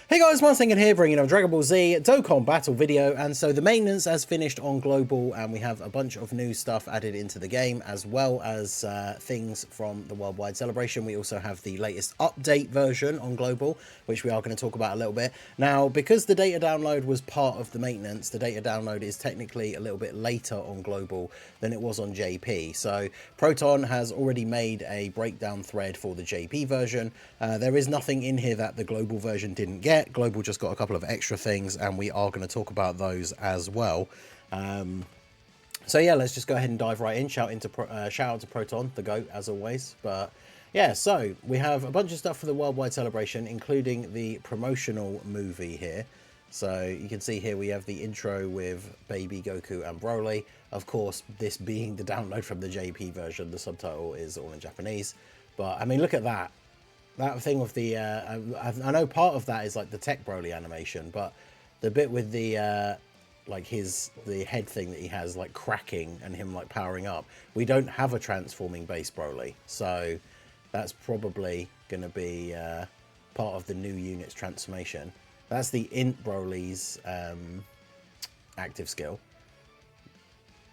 Hey guys, Martin here, bringing on Dragon Ball Z Dokkan Battle video, and so the maintenance has finished on Global, and we have a bunch of new stuff added into the game, as well as things from the Worldwide Celebration. We also have the latest update version on Global, which we are going to talk about a little bit. Now, because the data download was part of the maintenance, the data download is technically a little bit later on Global than it was on JP. So Proton has already made a breakdown thread for the JP version. There is nothing in here that the Global version didn't get. Global just got a couple of extra things, and we are going to talk about those as well. So yeah, let's just go ahead and dive right in. Shout out to Proton, the GOAT, as always. But yeah, so we have a bunch of stuff for the Worldwide Celebration, including the promotional movie here. So you can see here we have the intro with Baby Goku and Broly. Of course, this being the download from the JP version, the subtitle is all in Japanese. But I mean, look at that. That thing with the, I know part of that is like the Tech Broly animation, but the bit with the, like the head thing that he has like cracking and him like powering up, we don't have a transforming base Broly. So that's probably going to be part of the new unit's transformation. That's the Int Broly's active skill.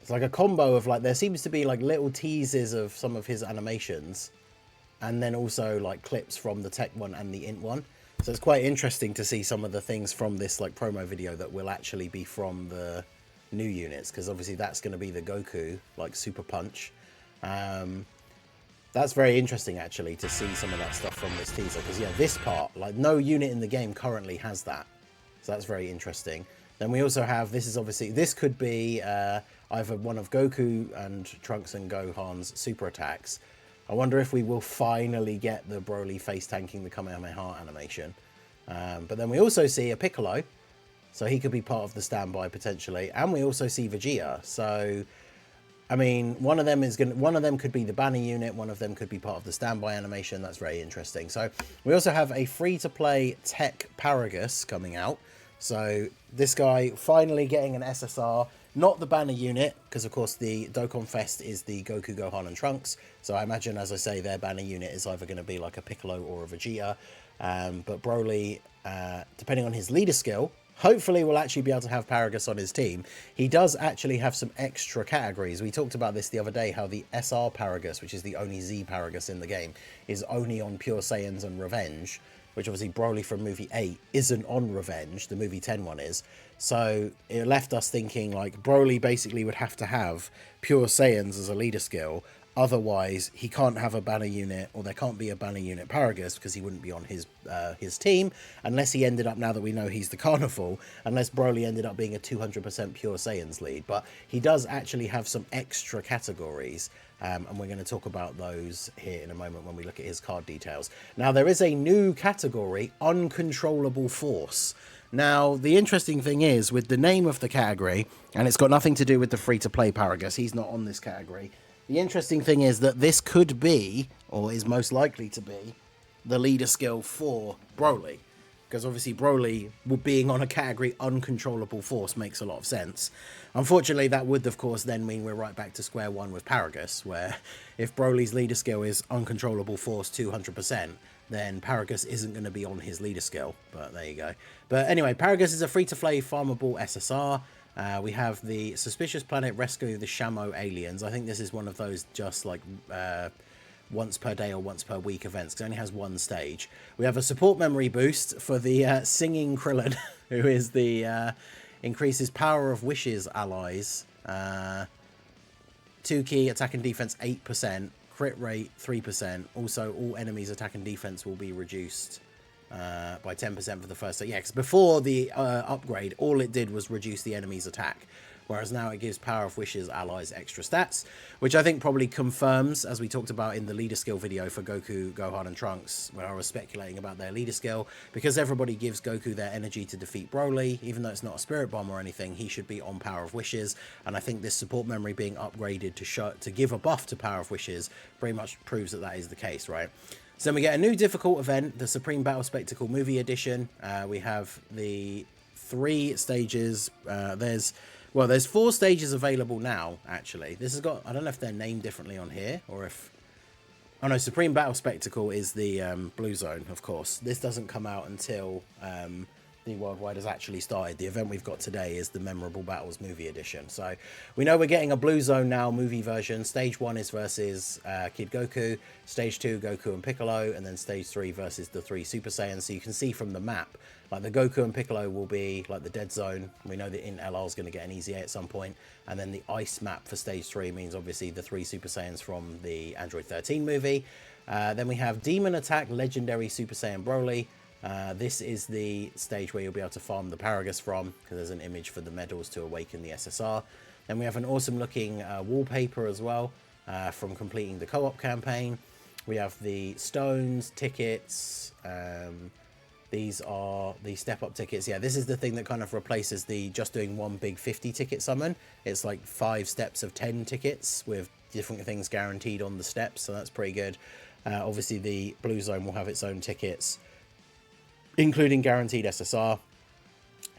It's like a combo of like, there seems to be like little teases of some of his animations, and then also like clips from the Tech one and the Int one. So it's quite interesting to see some of the things from this like promo video that will actually be from the new units, because obviously that's going to be the Goku like Super Punch. That's very interesting actually to see some of that stuff from this teaser, because yeah, this part, like no unit in the game currently has that. So that's very interesting. Then we also have, this is obviously, this could be either one of Goku and Trunks and Gohan's super attacks. I wonder if we will finally get the Broly face tanking the Kamehameha animation. But then we also see a Piccolo, so he could be part of the standby potentially, and we also see Vegeta. So, I mean, one of them could be the banner unit, one of them could be part of the standby animation. That's very interesting. So we also have a free-to-play Tech Paragus coming out. So this guy finally getting an SSR. Not the banner unit, because of course the Dokkan Fest is the Goku, Gohan and Trunks. So I imagine, as I say, their banner unit is either going to be like a Piccolo or a Vegeta. But Broly, depending on his leader skill, hopefully will actually be able to have Paragus on his team. He does actually have some extra categories. We talked about this the other day, how the SR Paragus, which is the only Z Paragus in the game, is only on Pure Saiyans and Revenge, which obviously Broly from movie 8 isn't on Revenge, the movie 10 one is. So it left us thinking like Broly basically would have to have Pure Saiyans as a leader skill. Otherwise, he can't have a banner unit, or there can't be a banner unit Paragus, because he wouldn't be on his team, unless he ended up, now that we know he's the Carnival, unless Broly ended up being a 200% Pure Saiyans lead. But he does actually have some extra categories, and we're going to talk about those here in a moment when we look at his card details. Now, there is a new category, Uncontrollable Force. Now, the interesting thing is, with the name of the category, and it's got nothing to do with the free-to-play Paragus, he's not on this category. The interesting thing is that this could be, or is most likely to be, the leader skill for Broly. Because obviously Broly being on a category Uncontrollable Force makes a lot of sense. Unfortunately, that would, of course, then mean we're right back to square one with Paragus, where if Broly's leader skill is Uncontrollable Force 200%, then Paragus isn't going to be on his leader skill. But there you go. But anyway, Paragus is a free-to-play farmable SSR. We have the Suspicious Planet Rescue the Shamo Aliens. I think this is one of those just like once per day or once per week events, because it only has one stage. We have a support memory boost for the Singing Krillin, who is the increases power of wishes allies. 2 key attack and defense 8%, crit rate 3%. Also, all enemies attack and defense will be reduced by 10% for the first day. Yeah, because before the upgrade, all it did was reduce the enemy's attack, whereas now it gives Power of Wishes allies extra stats, which I think probably confirms, as we talked about in the leader skill video for Goku, Gohan and Trunks, where I was speculating about their leader skill, because everybody gives Goku their energy to defeat Broly, even though it's not a Spirit Bomb or anything, he should be on Power of Wishes, and I think this support memory being upgraded to give a buff to Power of Wishes pretty much proves that that is the case, right? So then we get a new difficult event, the Supreme Battle Spectacle Movie Edition. We have the 3 stages. There's 4 stages available now, actually. This has got, I don't know if they're named differently on here, or if Oh no, Supreme Battle Spectacle is the Blue Zone, of course. This doesn't come out until the Worldwide has actually started. The event we've got today is the Memorable Battles Movie Edition. So we know we're getting a Blue Zone now movie version. Stage 1 is versus Kid Goku. Stage 2, Goku and Piccolo. And then Stage 3 versus the 3 Super Saiyans. So you can see from the map, like the Goku and Piccolo will be like the dead zone. We know that in LR is going to get an easy A at some point. And then the ice map for Stage 3 means obviously the 3 Super Saiyans from the Android 13 movie. Then we have Demon Attack Legendary Super Saiyan Broly. This is the stage where you'll be able to farm the Paragus from, because there's an image for the medals to awaken the SSR. Then we have an awesome looking wallpaper as well from completing the co-op campaign. We have the stones, tickets. These are the step-up tickets. Yeah, this is the thing that kind of replaces the just doing one big 50 ticket summon. It's like 5 steps of 10 tickets with different things guaranteed on the steps, so that's pretty good. Obviously, the Blue Zone will have its own tickets, including guaranteed SSR.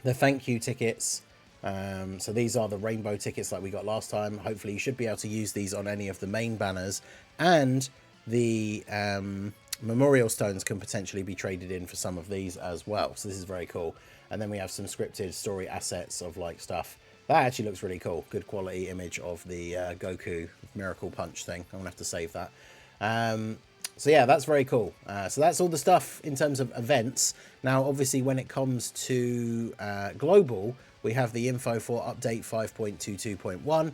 The thank you tickets. So these are the rainbow tickets like we got last time. Hopefully you should be able to use these on any of the main banners. And the memorial stones can potentially be traded in for some of these as well. So this is very cool. And then we have some scripted story assets of like stuff. That actually looks really cool. Good quality image of the Goku Miracle Punch thing. I'm going to have to save that. So yeah, that's very cool. So that's all the stuff in terms of events. Now, obviously, when it comes to global, we have the info for update 5.22.1.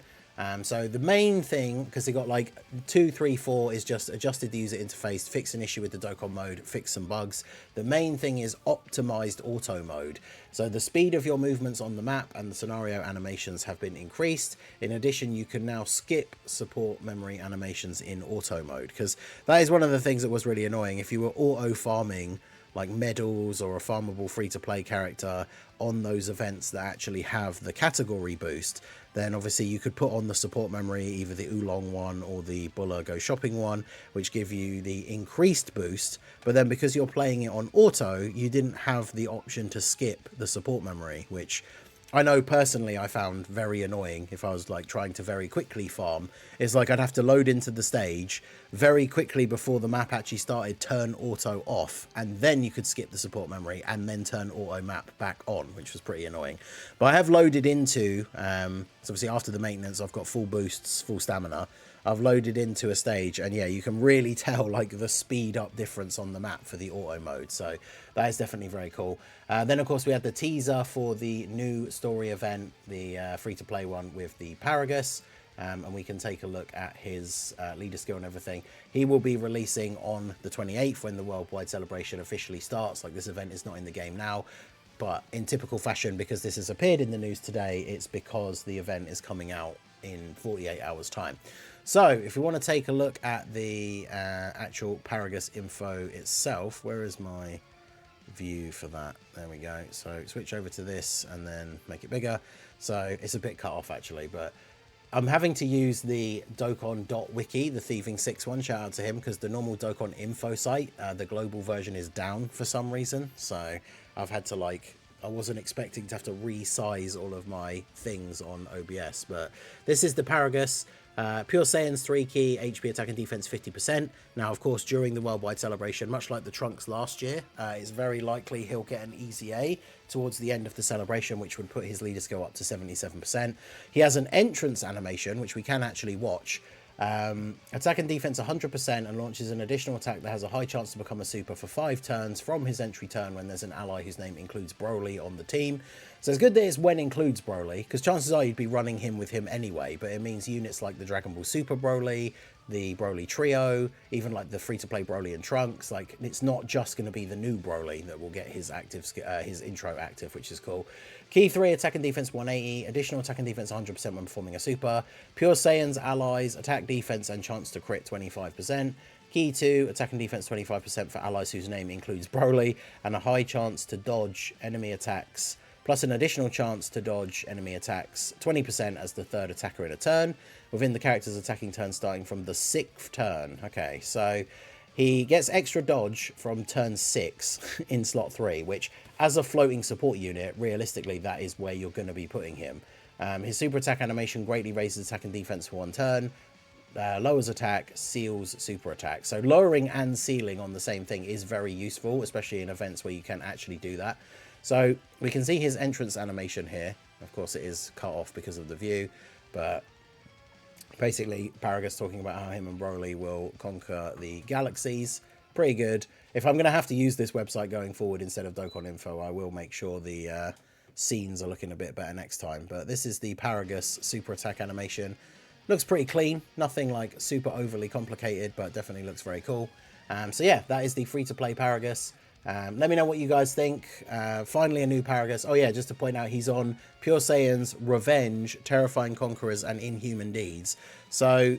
So the main thing, because they got like 2, 3, 4 is just adjusted the user interface, fix an issue with the Dokkan mode, fix some bugs. The main thing is optimized auto mode. So the speed of your movements on the map and the scenario animations have been increased. In addition, you can now skip support memory animations in auto mode, because that is one of the things that was really annoying. If you were auto farming like medals or a farmable free-to-play character on those events that actually have the category boost, then obviously you could put on the support memory, either the Oolong one or the Bulla Go Shopping one, which give you the increased boost. But then because you're playing it on auto, you didn't have the option to skip the support memory, which I know personally I found very annoying if I was like trying to very quickly farm. It's like I'd have to load into the stage very quickly before the map actually started, turn auto off, and then you could skip the support memory and then turn auto map back on, which was pretty annoying. But I have loaded into, so obviously after the maintenance I've got full boosts, full stamina. I've loaded into a stage, and yeah, you can really tell like the speed up difference on the map for the auto mode. So that is definitely very cool. Then of course we had the teaser for the new story event, the free-to-play one with the Paragus. And we can take a look at his leader skill and everything. He will be releasing on the 28th when the worldwide celebration officially starts. Like, this event is not in the game now, but in typical fashion, because this has appeared in the news today, it's because the event is coming out in 48 hours time. So if we want to take a look at the actual Paragus info itself, where is my view for that? There we go. So switch over to this and then make it bigger. So it's a bit cut off actually, but I'm having to use the Dokkan.wiki, the Thieving 6 one, shout out to him, because the normal Dokkan info site, the global version is down for some reason. So I've had to like, I wasn't expecting to have to resize all of my things on OBS, but this is the Paragus. Pure Saiyan's 3 key, HP attack and defense 50%. Now, of course, during the worldwide celebration, much like the Trunks last year, it's very likely he'll get an easy A towards the end of the celebration, which would put his leader skill up to 77%. He has an entrance animation, which we can actually watch. Attack and defense 100%, and launches an additional attack that has a high chance to become a super for 5 turns from his entry turn when there's an ally whose name includes Broly on the team. So it's good that it's when includes Broly, because chances are you'd be running him with him anyway, but it means units like the Dragon Ball Super Broly, the Broly Trio, even like the free-to-play Broly and Trunks, like it's not just going to be the new Broly that will get his active, his intro active, which is cool. Key 3, attack and defense 180, additional attack and defense 100% when performing a super. Pure Saiyan's allies, attack, defense, and chance to crit 25%. Key 2, attack and defense 25% for allies whose name includes Broly, and a high chance to dodge enemy attacks, plus an additional chance to dodge enemy attacks 20% as the 3rd attacker in a turn, within the character's attacking turn starting from the 6th turn. Okay, so he gets extra dodge from turn 6 in slot 3, which, as a floating support unit, realistically, that is where you're going to be putting him. His super attack animation greatly raises attack and defense for 1 turn. lowers attack, seals super attack. So lowering and sealing on the same thing is very useful, especially in events where you can actually do that. So we can see his entrance animation here. Of course, it is cut off because of the view, but basically Paragus talking about how him and Broly will conquer the galaxies. Pretty good. If I'm going to have to use this website going forward instead of Dokkan Info, I will make sure the scenes are looking a bit better next time. But this is the Paragus super attack animation. Looks pretty clean. Nothing like super overly complicated, but definitely looks very cool. So yeah, that is the free-to-play Paragus. Let me know what you guys think. Finally a new Paragus. Oh yeah, just to point out, he's on Pure Saiyan's Revenge, Terrifying Conquerors, and Inhuman Deeds. So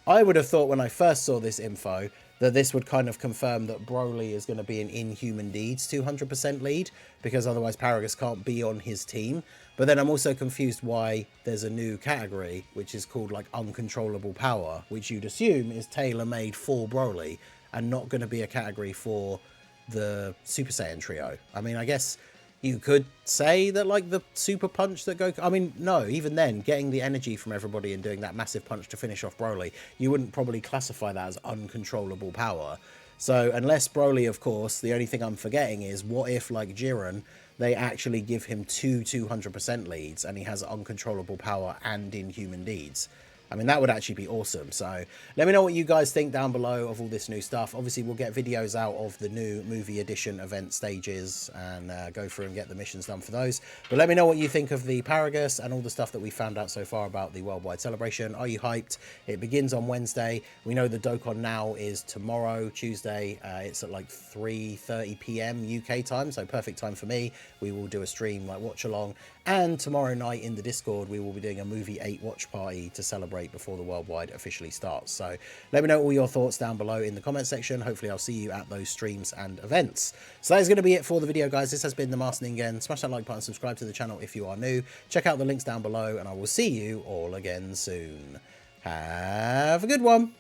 I would have thought when I first saw this info that this would kind of confirm that Broly is going to be an Inhuman Deeds 200% lead, because otherwise Paragus can't be on his team. But then I'm also confused why there's a new category, which is called like Uncontrollable Power, which you'd assume is tailor-made for Broly and not going to be a category for the Super Saiyan trio. I mean, I guess you could say that like the super punch that Goku... I mean, no, even then, getting the energy from everybody and doing that massive punch to finish off Broly, you wouldn't probably classify that as uncontrollable power. So unless Broly, of course, the only thing I'm forgetting is what if, like Jiren, they actually give him two 200% leads and he has uncontrollable power and Inhuman Deeds. I mean, that would actually be awesome. So let me know what you guys think down below of all this new stuff. Obviously, we'll get videos out of the new movie edition event stages and go through and get the missions done for those. But let me know what you think of the Paragus and all the stuff that we found out so far about the worldwide celebration. Are you hyped? It begins on Wednesday. We know the Dokkan Now is tomorrow, Tuesday. It's at like 3:30 p.m. UK time, so perfect time for me. We will do a stream, like watch along. And tomorrow night in the Discord, we will be doing a Movie 8 watch party to celebrate before the worldwide officially starts. So let me know all your thoughts down below in the comment section. Hopefully I'll see you at those streams and events. So that is going to be it for the video, guys. This has been the Master Ningen. Smash that like button, subscribe to the channel if you are new. Check out the links down below, and I will see you all again soon. Have a good one.